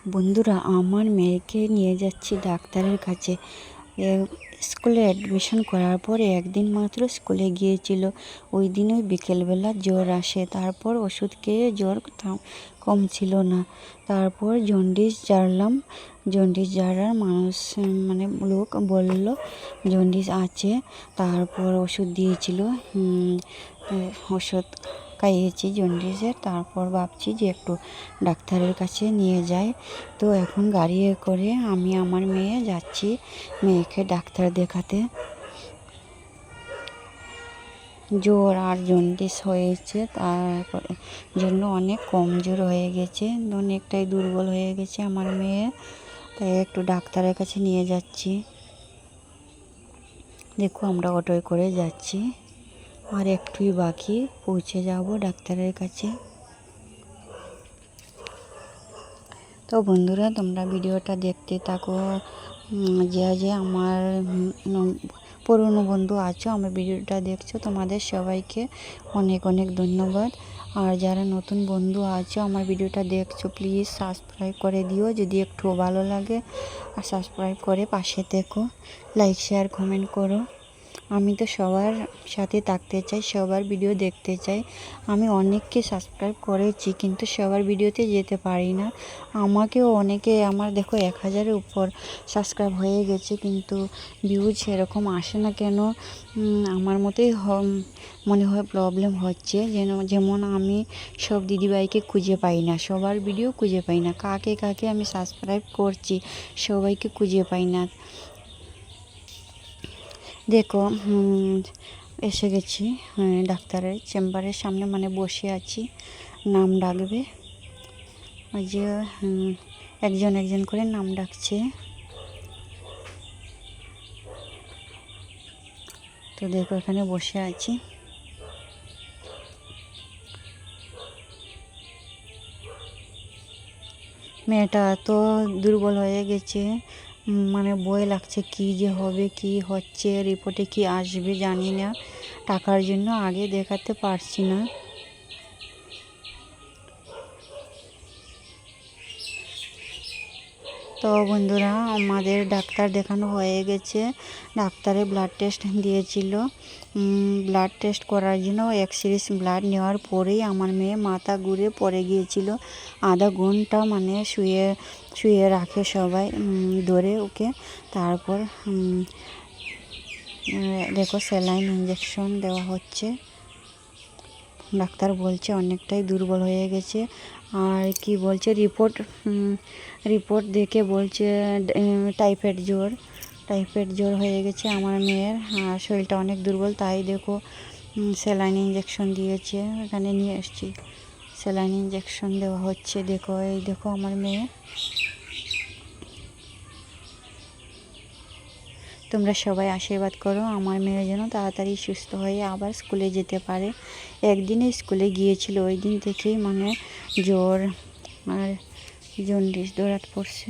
বন্ধুরা, আমার মেয়েকে নিয়ে যাচ্ছি ডাক্তারের কাছে। স্কুলে অ্যাডমিশন করার পরে একদিন মাত্র স্কুলে গিয়েছিল। ওই দিনই বিকেলবেলা জ্বর আসে। তারপর ওষুধ খেয়ে জ্বর কম ছিল না। তারপর জন্ডিস জারলাম। জন্ডিস জারার মানুষ লোক বলল জন্ডিস আছে। তারপর ওষুধ দিয়েছিল। ওষুধ খাইয়েছি জন্ডিসের। তারপর ভাবছি যে একটু ডাক্তারের কাছে নিয়ে যাই। তো এখন গাড়ি করে আমি আমার মেয়ে যাচ্ছি মেয়েকে ডাক্তার দেখাতে। জ্বর আর জন্ডিস হয়েছে, তারপর জন্য অনেক কমজোর হয়ে গেছে, অনেকটাই দুর্বল হয়ে গেছে আমার মেয়ে। তাই একটু ডাক্তারের কাছে নিয়ে যাচ্ছি। দেখো, আমরা অটোয় করে যাচ্ছি, আর একটুই বাকি পৌঁছে যাব ডাক্তারের কাছে। তো বন্ধুরা, তোমরা ভিডিওটা দেখতে থাকো। যে আমার পুরনো বন্ধু আছো, আমার ভিডিওটা দেখছো, তোমাদের সবাইকে অনেক অনেক ধন্যবাদ। আর যারা নতুন বন্ধু আছো আমার ভিডিওটা দেখছো, প্লিজ সাবস্ক্রাইব করে দিও যদি একটু ভালো লাগে। আর সাবস্ক্রাইব করে পাশে থেকো, লাইক শেয়ার কমেন্ট করো। আমি তো সবার সাথে থাকতে চাই, সবার ভিডিও দেখতে চাই। আমি অনেককে সাবস্ক্রাইব করেছি, কিন্তু সবার ভিডিওতে যেতে পারি না। আমাকেও অনেকে, আমার দেখো 1000-এর উপর সাবস্ক্রাইব হয়ে গেছে, কিন্তু ভিউজ সেরকম আসে না কেন? আমার মতোই মনে হয় প্রবলেম হচ্ছে। যেমন আমি সব দিদিভাইকে খুঁজে পাই না, সবার ভিডিও খুঁজে পাই না। কাকে কাকে আমি সাবস্ক্রাইব করছি সবাইকে খুঁজে পাই না। দেখো, এসে গেছি ডাক্তারের চেম্বারের সামনে, বসে আছি। নাম ডাকবে, ওই যে একজন একজন করে নাম ডাকছে। তো দেখো, এখানে বসে আছি। মেয়েটা তো দুর্বল হয়ে গেছে, ভয় লাগছে কি যে হবে, কি হচ্ছে, রিপোর্টে কি আসবে জানি না। টাকার জন্য আগে দেখাতে পারছি না। তো বন্ধুরা, আমাদের ডাক্তার দেখানো হয়ে গেছে। ডাক্তারে ব্লাড টেস্ট দিয়েছিল। ব্লাড টেস্ট করার জন্য 1 সিরিজ ব্লাড নেওয়ার পরেই আমার মেয়ে মাথা ঘুরে পড়ে গিয়েছিল। আধা ঘন্টা শুয়ে শুয়ে রাখে সবাই ধরে ওকে। তারপর দেখো, স্যালাইন ইঞ্জেকশন দেওয়া হচ্ছে। ডাক্তার বলছে অনেকটাই দুর্বল হয়ে গেছে। আর কি বলছে, রিপোর্ট দেখে বলছে টাইফয়েড জ্বর হয়ে গেছে আমার মেয়ের। আর শরীরটা অনেক দুর্বল, তাই দেখো স্যালাইন ইঞ্জেকশন দিয়েছে। এখানে নিয়ে এসেছি, স্যালাইন ইঞ্জেকশন দেওয়া হচ্ছে। দেখো, এই দেখো আমার মেয়ে। তোমরা সবাই আশীর্বাদ করো আমার মেয়ে যেন তাড়াতাড়ি সুস্থ হয়ে আবার স্কুলে যেতে পারে। একদিনে স্কুলে গিয়েছিল, ওই দিন থেকেই জ্বর আর জন্ডিস ধরা পড়ছে।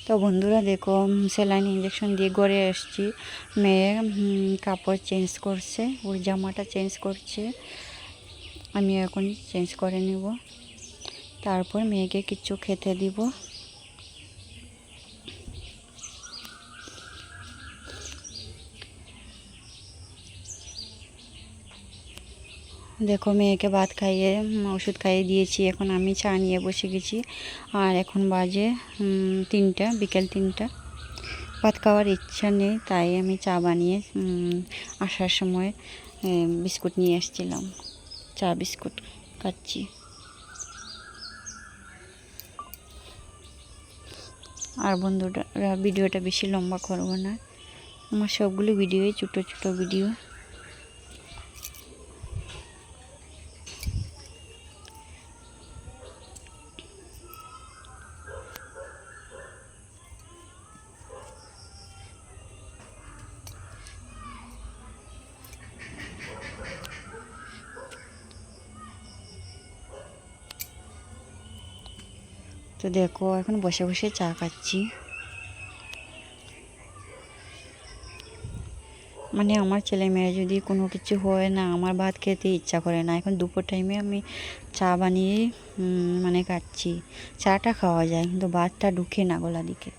তো বন্ধুরা দেখো, স্যালাইন ইঞ্জেকশন দিয়ে ঘরে এসেছি। মেয়ে কাপড় চেঞ্জ করছে, ওর জামাটা চেঞ্জ করছে। আমি এখন চেঞ্জ করে নিব, তারপর মেয়েকে কিছু খেতে দিব। দেখো, মেয়েকে ভাত খাইয়ে ওষুধ খাইয়ে দিয়েছি। এখন আমি চা নিয়ে বসে গেছি। আর এখন বাজে 3টা, বিকেল 3টা। ভাত খাওয়ার ইচ্ছা নেই, তাই আমি চা বানিয়ে আসার সময় বিস্কুট নিয়ে এসেছিলাম। চা বিস্কুট খাচ্ছি। আর বন্ধুরা, ভিডিওটা বেশি লম্বা করব না, আমার সবগুলো ভিডিওই ছোটো ছোটো ভিডিও। তো দেখো, এখন বসে বসে চা খাচ্ছি। মানে আমার ছেলে মেয়ে যদি কোনো কিছু হয় না, আমার ভাত খেতে ইচ্ছা করে না। এখন দুপুর টাইমে আমি চা বানিয়ে মানে খাচ্ছি। চাটা খাওয়া যায় কিন্তু ভাতটা ঢুকে না গলা দিকে।